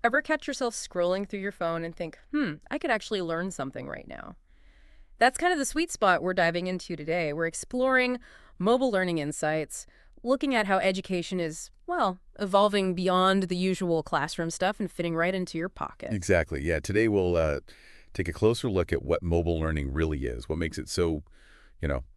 Ever catch yourself scrolling through your phone and think, I could actually learn something right now? That's kind of the sweet spot we're diving into today. We're exploring mobile learning insights, looking at how education is, well, evolving beyond the usual classroom stuff and fitting right into your pocket. Exactly. Yeah. Today we'll take a closer look at what mobile learning really is, what makes it so,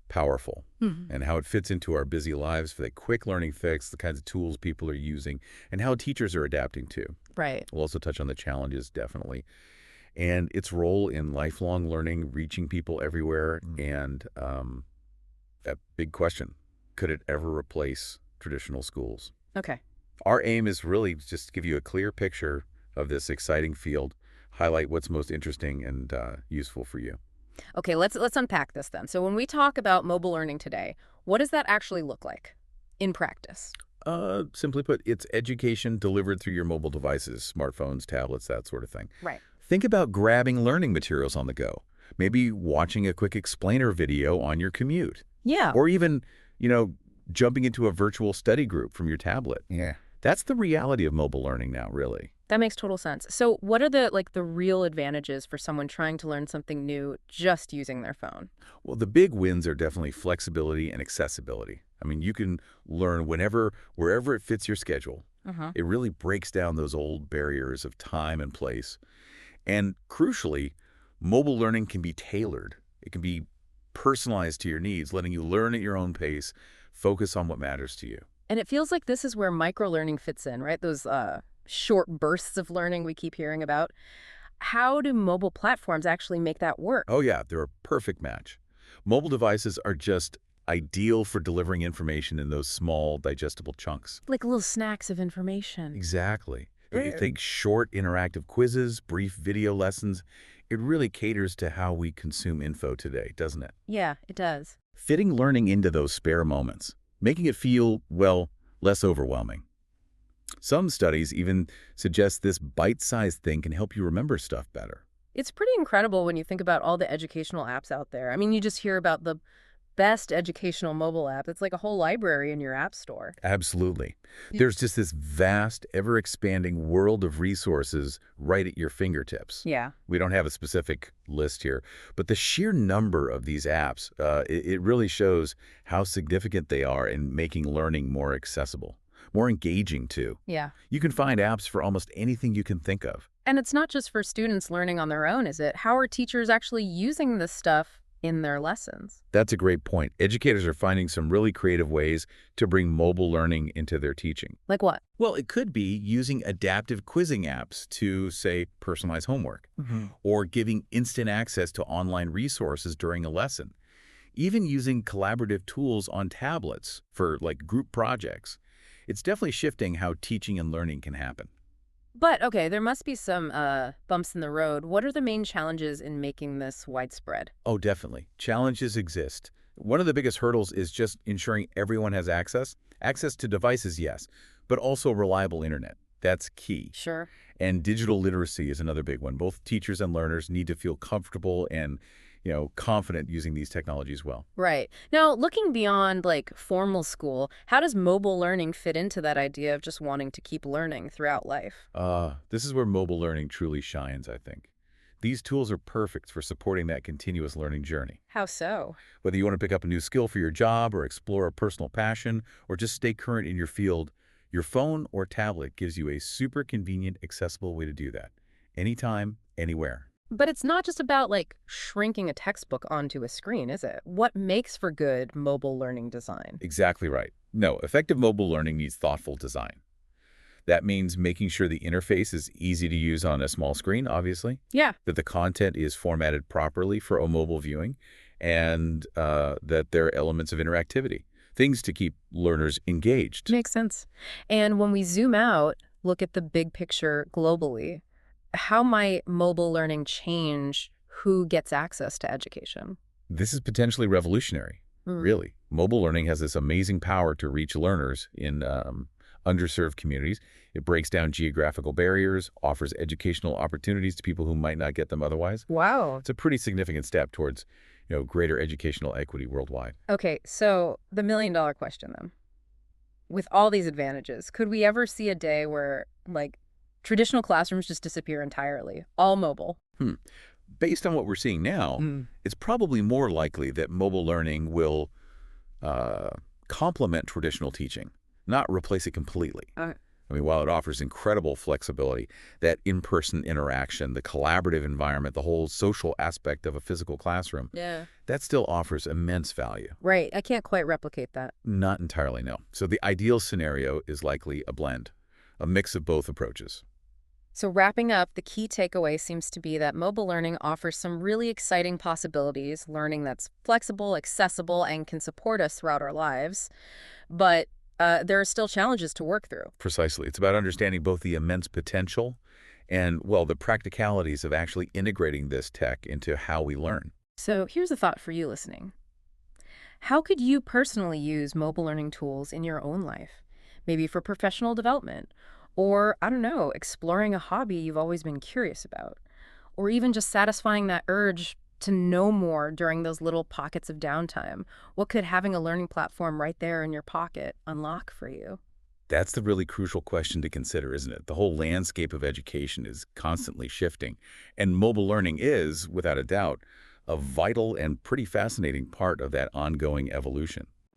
powerful, Mhm. and how it fits into our busy lives for that quick learning fix, the kinds of tools people are using, and how teachers are adapting to. Right. We'll also touch on the challenges, definitely, and its role in lifelong learning, reaching people everywhere, and that big question, could it ever replace traditional schools? Okay. Our aim is really just to give you a clear picture of this exciting field, highlight what's most interesting and useful for you. Okay, let's unpack this then. So when we talk about mobile learning today, what does that actually look like in practice? Simply put, it's education delivered through your mobile devices, smartphones, tablets, that sort of thing. Right. Think about grabbing learning materials on the go, maybe watching a quick explainer video on your commute, Yeah. or even, you know, jumping into a virtual study group from your tablet. Yeah. That's the reality of mobile learning now, really. That makes total sense. So what are the real advantages for someone trying to learn something new just using their phone? Well, the big wins are definitely flexibility and accessibility. I mean, you can learn whenever, wherever it fits your schedule. Uh-huh. It really breaks down those old barriers of time and place. And crucially, mobile learning can be tailored. It can be personalized to your needs, letting you learn at your own pace, focus on what matters to you. And it feels like this is where microlearning fits in, right? Those short bursts of learning we keep hearing about. How do mobile platforms actually make that work? Oh yeah, they're a perfect match. Mobile devices are just ideal for delivering information in those small, digestible chunks. Like little snacks of information. Exactly. You think short interactive quizzes, brief video lessons. It really caters to how we consume info today, doesn't it? Yeah, it does. Fitting learning into those spare moments, making it feel, well, less overwhelming. Some studies even suggest this bite-sized thing can help you remember stuff better. It's pretty incredible when you think about all the educational apps out there. I mean, you just hear about the best educational mobile app. It's like a whole library in your app store. Absolutely. Y- There's just this vast, ever-expanding world of resources right at your fingertips. Yeah. We don't have a specific list here, but the sheer number of these apps, it really shows how significant they are in making learning more accessible, more engaging too. Yeah. You can find apps for almost anything you can think of. And it's not just for students learning on their own, is it? How are teachers actually using this stuff in their lessons? That's a great point. Educators are finding some really creative ways to bring mobile learning into their teaching. Like what? Well, it could be using adaptive quizzing apps to, say, personalize homework, Mm-hmm. or giving instant access to online resources during a lesson, even using collaborative tools on tablets for, like, group projects. It's definitely shifting how teaching and learning can happen. But, okay, there must be some bumps in the road. What are the main challenges in making this widespread? Oh, definitely. Challenges exist. One of the biggest hurdles is just ensuring everyone has access. Access to devices, yes, but also reliable internet. That's key. Sure. And digital literacy is another big one. Both teachers and learners need to feel comfortable and, confident using these technologies well. Right. Now, looking beyond like formal school, how does mobile learning fit into that idea of just wanting to keep learning throughout life? This is where mobile learning truly shines, I think. These tools are perfect for supporting that continuous learning journey. How so? Whether you want to pick up a new skill for your job or explore a personal passion or just stay current in your field, your phone or tablet gives you a super convenient, accessible way to do that. Anytime, anywhere. But it's not just about like shrinking a textbook onto a screen, is it? What makes for good mobile learning design? Exactly right. No, effective mobile learning needs thoughtful design. That means making sure the interface is easy to use on a small screen, obviously, Yeah. that the content is formatted properly for a mobile viewing, and that there are elements of interactivity, things to keep learners engaged. Makes sense. And when we zoom out, look at the big picture globally, how might mobile learning change who gets access to education? This is potentially revolutionary, Mm. really. Mobile learning has this amazing power to reach learners in underserved communities. It breaks down geographical barriers, offers educational opportunities to people who might not get them otherwise. Wow. It's a pretty significant step towards, greater educational equity worldwide. Okay, so the million-dollar question then. With all these advantages, could we ever see a day where, like, Traditional classrooms just disappear entirely, all mobile. Hmm. Based on what we're seeing now, it's probably more likely that mobile learning will uh, complement traditional teaching, not replace it completely. Uh, I mean, while it offers incredible flexibility, that in-person interaction, the collaborative environment, the whole social aspect of a physical classroom, yeah. that still offers immense value. Right. I can't quite replicate that. Not entirely, no. So the ideal scenario is likely a blend, a mix of both approaches. So wrapping up, the key takeaway seems to be that mobile learning offers some really exciting possibilities, learning that's flexible, accessible, and can support us throughout our lives. But there are still challenges to work through. Precisely. It's about understanding both the immense potential and, well, the practicalities of actually integrating this tech into how we learn. So here's a thought for you listening. How could you personally use mobile learning tools in your own life? Maybe for professional development, or, I don't know, exploring a hobby you've always been curious about, or even just satisfying that urge to know more during those little pockets of downtime. What could having a learning platform right there in your pocket unlock for you? That's the really crucial question to consider, isn't it? The whole landscape of education is constantly shifting, and mobile learning is, without a doubt, a vital and pretty fascinating part of that ongoing evolution.